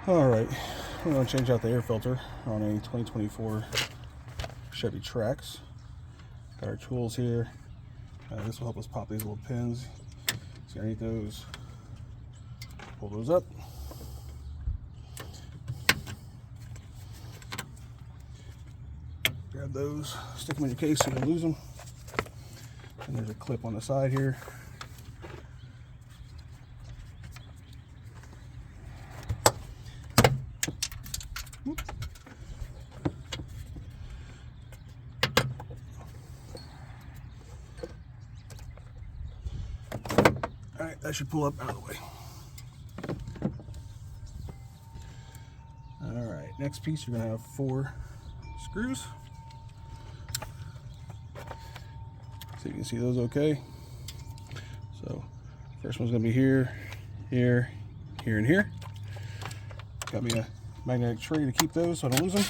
Alright, we're going to change out the air filter on a 2024 Chevy Trax. Got our tools here. This will help us pop these little pins. So underneath those, pull those up. Grab those, stick them in your case so you don't lose them. And there's a clip on the side here. Alright, that should pull up out of the way. Alright, next piece you're going to have 4 screws. So you can see those okay. So first one's going to be here, here, here, and here. Got me a magnetic tray to keep those so I don't lose them.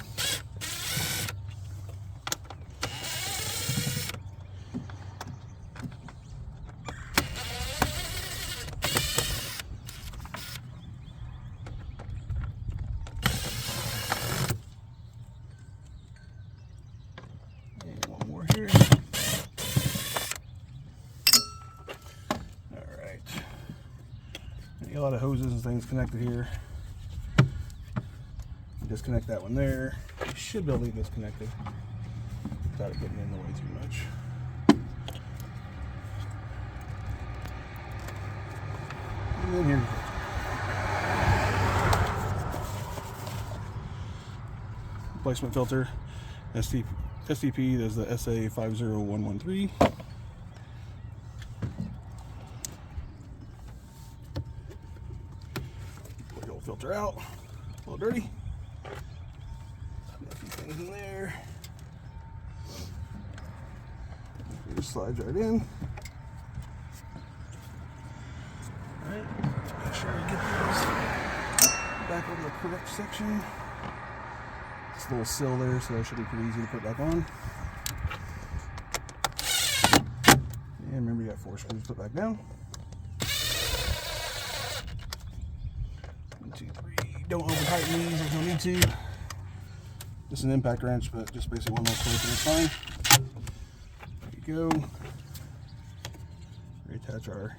And one more here. Alright. A lot of hoses and things connected here. Disconnect that one there. You should be able to leave this connected without it getting in the way too much. And then here's the replacement filter. STP, there's the SA50113. Pull the old filter out. A little dirty. A few things in there. It just slides right in. Alright, make sure you get those back over the correct section. This little sill there, so that should be pretty easy to put back on. And remember, you got 4 screws to put back down. 1, 2, 3. Don't over tighten these, there's no need to. Just an impact wrench, but just basically one more close and it's fine. There you go. Reattach our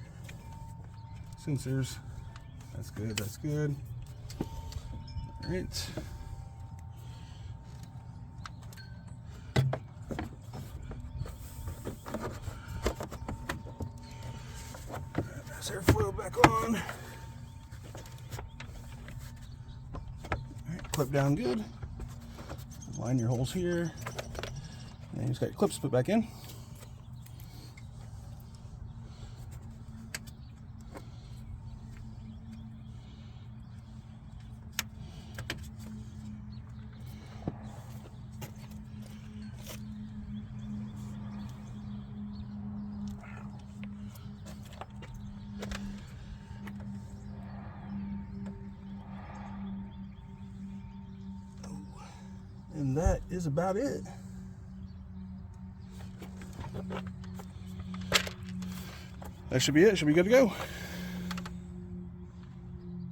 sensors. That's good, that's good. Alright. That's airfoil back on. Alright, clip down good. Line your holes here, and you just got your clips to put back in. And that is about it. That should be it. Should be good to go.